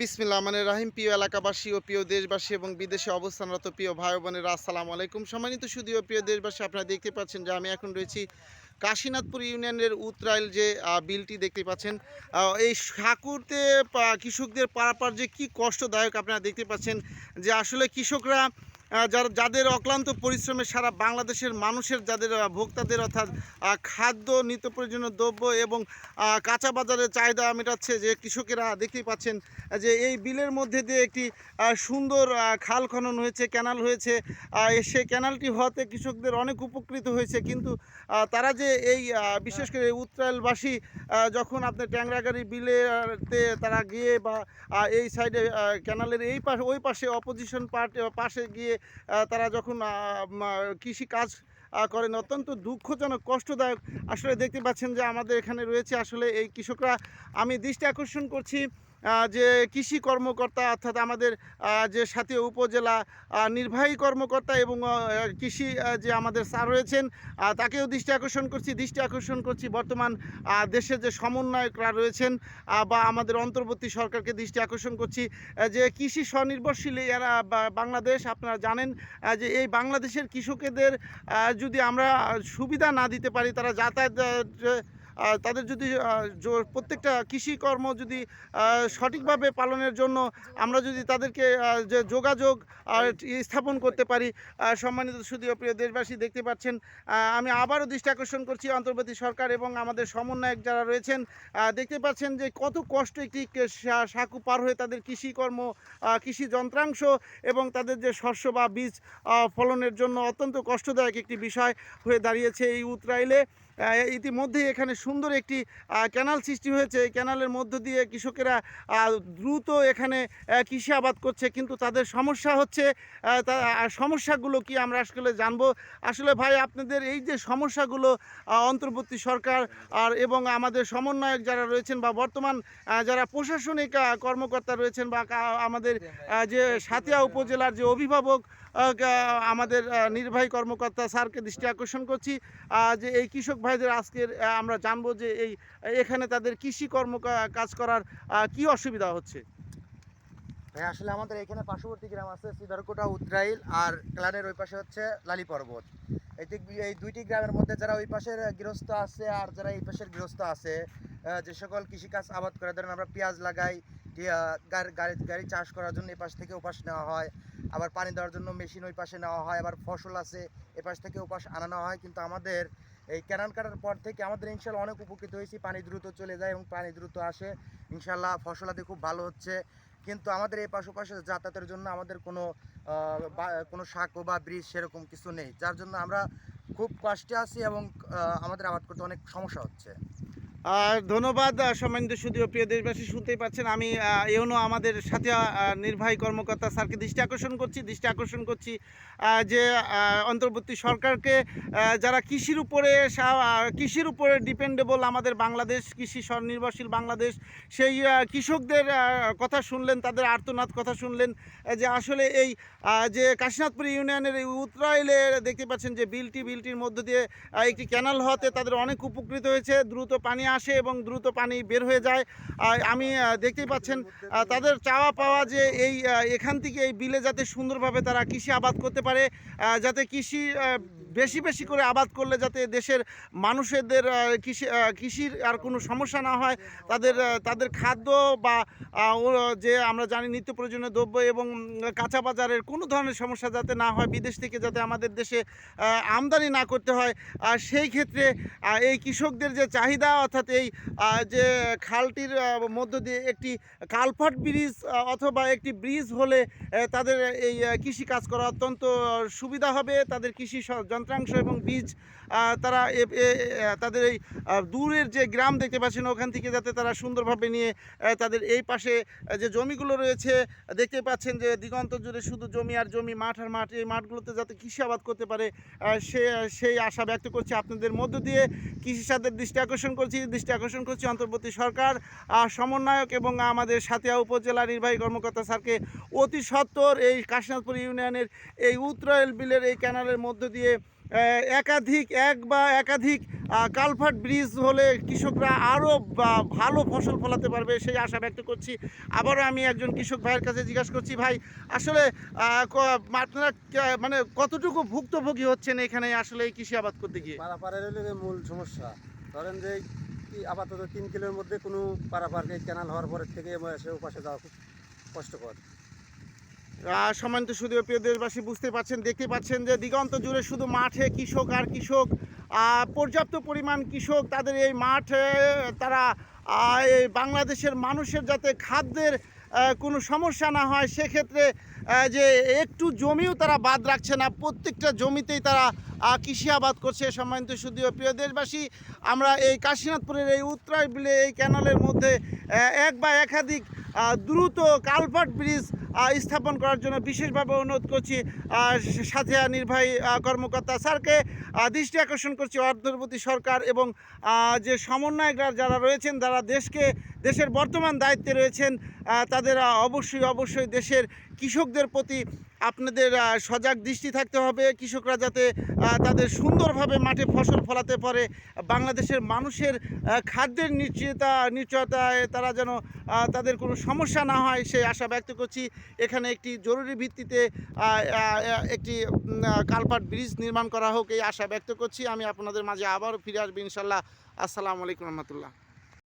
বিসমিল্লাহ মানে রাহিম। প্রিয় এলাকাবাসী ও প্রিয় দেশবাসী এবং বিদেশে অবস্থানরত প্রিয় ভাই বোনেরা, আসসালামু আলাইকুম। সম্মানিত সুধীয় প্রিয় দেশবাসী, আপনারা দেখতে পাচ্ছেন যে আমি এখন রয়েছি কাশীনাথপুর ইউনিয়নের উত্তরাইল যে বিলটি দেখতে পাচ্ছেন। এই সাঁকুতে কৃষকদের পারাপার যে কি কষ্টদায়ক আপনারা দেখতে পাচ্ছেন, যে আসলে কৃষকরা যাদের অক্লান্ত পরিশ্রমে সারা বাংলাদেশের মানুষের যাদের ভোক্তাদের অর্থাৎ খাদ্য নিত্য প্রয়োজনীয় দ্রব্য এবং কাঁচা বাজারের চাহিদা মেটাচ্ছে, যে কৃষকেরা দেখতেই পাচ্ছেন যে এই বিলের মধ্যে দিয়ে একটি সুন্দর খাল খনন হয়েছে, ক্যানাল হয়েছে। সেই ক্যানালটি হওয়াতে কৃষকদের অনেক উপকৃত হয়েছে, কিন্তু তারা যে এই বিশেষ করে উত্তরাইলবাসী যখন আপনার ট্যাংরাগাড়ি বিলেতে তারা গিয়ে বা এই সাইডে ক্যানালের এই পাশে ওই পাশে অপোজিশন পাশে গিয়ে তারা যখন কৃষি কাজ করেন, অত্যন্ত দুঃখজনক কষ্টদায়ক। আসলে দেখতে পাচ্ছেন যে আমাদের এখানে রয়েছে আসলে এই কৃষকরা। আমি দৃষ্টি আকর্ষণ করছি যে কৃষি কর্মকর্তা অর্থাৎ আমাদের যে সাথীয় উপজেলা নির্বাহী কর্মকর্তা এবং কৃষি যে আমাদের স্যার রয়েছেন, তাকেও দৃষ্টি আকর্ষণ করছি বর্তমান দেশের যে সমন্বয়করা রয়েছেন বা আমাদের অন্তর্বর্তী সরকারকে দৃষ্টি আকর্ষণ করছি যে কৃষি স্বনির্ভরশীল এরা বাংলাদেশ। আপনারা জানেন যে এই বাংলাদেশের কৃষকদের যদি আমরা সুবিধা না দিতে পারি, তারা যাতায়াত তাদের যদি প্রত্যেকটা কৃষিকর্ম যদি সঠিকভাবে পালনের জন্য আমরা যদি তাদেরকে যে যোগাযোগ স্থাপন করতে পারি। সম্মানিত সুধীয় প্রিয় দেশবাসী, দেখতে পাচ্ছেন আমি আবারও দৃষ্টি আকর্ষণ করছি অন্তর্বর্তী সরকার এবং আমাদের সমন্বয়ক যারা রয়েছেন। দেখতে পাচ্ছেন যে কত কষ্ট একটি সাঁকু পার হয়ে তাদের কৃষিকর্ম, কৃষি যন্ত্রাংশ এবং তাদের যে শস্য বা বীজ ফলনের জন্য অত্যন্ত কষ্টদায়ক একটি বিষয় হয়ে দাঁড়িয়েছে এই উত্তরাইলে। ইতিমধ্যেই এখানে সুন্দর একটি ক্যানাল সৃষ্টি হয়েছে। এই ক্যানালের মধ্য দিয়ে কৃষকেরা দ্রুত এখানে কৃষি আবাদ করছে, কিন্তু তাদের সমস্যা হচ্ছে। সমস্যাগুলো কি আমরা আসলে জানবো। আসলে ভাই, আপনাদের এই যে সমস্যাগুলো অন্তর্বর্তী সরকার এবং আমাদের সমন্বয়ক যারা রয়েছেন বা বর্তমান যারা প্রশাসনিক কর্মকর্তা রয়েছেন বা আমাদের যে সাতিয়া উপজেলার যে অভিভাবক আমাদের নির্বাহী কর্মকর্তা স্যারকে দৃষ্টি আকর্ষণ করছি যে এই কৃষক ভাইদের আজকের আমরা জানবো যে এখানে তাদের কৃষি কাজ করার কি অসুবিধা হচ্ছে। ভাই, আসলে আমাদের এখানে পার্শ্ববর্তী গ্রাম আছে সিদারকোটা, উত্তরাইল, আর ক্লানের ওই পাশে হচ্ছে লালি পর্বত। এই দুইটি গ্রামের মধ্যে যারা ওই পাশের গৃহস্থ আছে আর যারা এই পাশের গৃহস্থ আছে, যে সকল কৃষিকাজ আবাদ করে, ধরেন আমরা পেঁয়াজ লাগাই, গাড়ি চাষ করার জন্য এ পাশ থেকে ওপাশ নেওয়া হয়, আবার পানি দেওয়ার জন্য মেশিন ওই পাশে নেওয়া হয়, আবার ফসল আছে এ পাশ থেকে ওপাশ আনানো হয়। কিন্তু আমাদের এই ক্যানাল কাটার পর থেকে আমাদের ইনশাল্লাহ অনেক উপকৃত হয়েছি। পানি দ্রুত চলে যায় এবং পানি দ্রুত আসে, ইনশাল্লাহ ফসলাদি খুব ভালো হচ্ছে। কিন্তু আমাদের এই পাশে যাতায়াতের জন্য আমাদের কোনো সাঁকো বা ব্রিজ সেরকম কিছু নেই, যার জন্য আমরা খুব কষ্টে আছি এবং আমাদের আবাদ করতে অনেক সমস্যা হচ্ছে। ধন্যবাদ। সম্মানিত সুধীয় প্রিয় দেশবাসী, শুনতেই পাচ্ছেন আমি এওনো আমাদের সাথে নির্বাহী কর্মকর্তা স্যারকে দৃষ্টি আকর্ষণ করছি যে অন্তর্বর্তী সরকারকে, যারা কৃষির উপরে ডিপেন্ডেবল আমাদের বাংলাদেশ, কৃষি স্বনির্ভরশীল বাংলাদেশ, সেই কৃষকদের কথা শুনলেন, তাদের আর্তনাদ কথা শুনলেন যে আসলে এই যে কাশীনাথপুর ইউনিয়নের এই উত্তরাইলে দেখতে পাচ্ছেন যে বিলটির মধ্য দিয়ে একটি ক্যানাল হওয়াতে তাদের অনেক উপকৃত হয়েছে। দ্রুত পানি আসে এবং দ্রুত পানি বের হয়ে যায়। আমি দেখতেই পাচ্ছেন তাদের চাওয়া পাওয়া যে এখান থেকে এই বিলে যাতে সুন্দরভাবে তারা কৃষি আবাদ করতে পারে, যাতে কৃষি বেশি করে আবাদ করলে যাতে দেশের মানুষদের কৃষির আর কোনো সমস্যা না হয়, তাদের খাদ্য বা যে আমরা জানি নিত্য প্রয়োজনীয় দ্রব্য এবং কাঁচা বাজারের কোনো ধরনের সমস্যা যাতে না হয়, বিদেশ থেকে যাতে আমাদের দেশে আমদানি না করতে হয়। সেই ক্ষেত্রে এই কৃষকদের যে চাহিদা, অর্থাৎ এই যে খালটির মধ্য দিয়ে একটি কালভার্ট ব্রিজ অথবা একটি ব্রিজ হলে তাদের এই কৃষি কাজ করা অত্যন্ত সুবিধা হবে। তাদের কৃষি যন্ত্রাংশ এবং বীজ তারা তাদের এই দূরের যে গ্রাম দেখতে পাচ্ছেন ওখান থেকে যাতে তারা সুন্দরভাবে নিয়ে তাদের এই পাশে যে জমিগুলো রয়েছে দেখতে পাচ্ছেন যে দিগন্ত জুড়ে শুধু জমি আর জমি, মাঠ আর মাঠ, এই মাঠগুলোতে যাতে কৃষি আবাদ করতে পারে সেই আশা ব্যক্ত করছি। আপনাদের মধ্য দিয়ে কৃষি সাথে দৃষ্টি আকর্ষণ করছি অন্তর্বর্তী সরকার, সমন্বয়ক এবং আমাদের সাতিয়া উপজেলা নির্বাহী কর্মকর্তা স্যারকে অতি সত্বর এই কাশীনাথপুর ইউনিয়নের এই উত্তরাইল বিলের এই ক্যানালের মধ্য দিয়ে একাধিক এক বা একাধিক কালভার্ট ব্রিজ হলে কৃষকরা আরও ভালো ফসল ফলাতে পারবে সেই আশা ব্যক্ত করছি। আবারও আমি একজন কৃষক ভাইয়ের কাছে জিজ্ঞাসা করছি, ভাই আসলে আপনারা মানে কতটুকু ভুক্তভোগী হচ্ছেন এখানে আসলে এই কৃষি আবাদ করতে গিয়ে? পারাপারের হলো গিয়ে মূল সমস্যা। ধরেন যে আপাতত 3 কিলোর মধ্যে কোনো পারাপার এই ক্যানাল হওয়ার পরের থেকে এসে ওপাশে যাওয়া খুব কষ্টকর। সম্মানিত সুদীয় প্রিয় দেশবাসী, বুঝতে পারছেন, দেখতে পাচ্ছেন যে দিগন্ত জুড়ে শুধু মাঠে কৃষক আর কৃষক। পর্যাপ্ত পরিমাণ কৃষক, তাদের এই মাঠে তারা এই বাংলাদেশের মানুষের যাতে খাদ্যের কোনো সমস্যা না হয় সেক্ষেত্রে যে একটু জমিও তারা বাদ রাখছে না, প্রত্যেকটা জমিতেই তারা কৃষি আবাদ করছে। সম্মানিত সুদীয় প্রিয় দেশবাসী, আমরা এই কাশীনাথপুরের এই উত্তরাই বিলে এই ক্যানালের মধ্যে এক বা একাধিক দ্রুত কালভার্ট ব্রিজ স্থাপন করার জন্য বিশেষভাবে অনুরোধ করছি সাথে নির্বাহী কর্মকর্তা স্যারকে। দৃষ্টি আকর্ষণ করছি অন্তর্বর্তী সরকার এবং যে সমন্বয়করা যারা রয়েছেন, যারা দেশের বর্তমান দায়িত্বে রয়েছেন, তাদের অবশ্যই দেশের কৃষকদের প্রতি আপনাদের সজাগ দৃষ্টি থাকতে হবে। কৃষকরা যাতে তাদের মাঠে ফসল ফলাতে পারে, বাংলাদেশের মানুষের খাদ্যের নিশ্চয়তায় তারা যেন তাদের কোনো সমস্যা না হয় সেই আশা ব্যক্ত করছি। এখানে একটি জরুরি ভিত্তিতে একটি কালভার্ট ব্রিজ নির্মাণ করা হোক এই আশা ব্যক্ত করছি। আমি আপনাদের মাঝে আবারও ফিরে আসবো ইনশাল্লাহ। আসসালামু আলাইকুম রহমতুল্লাহ।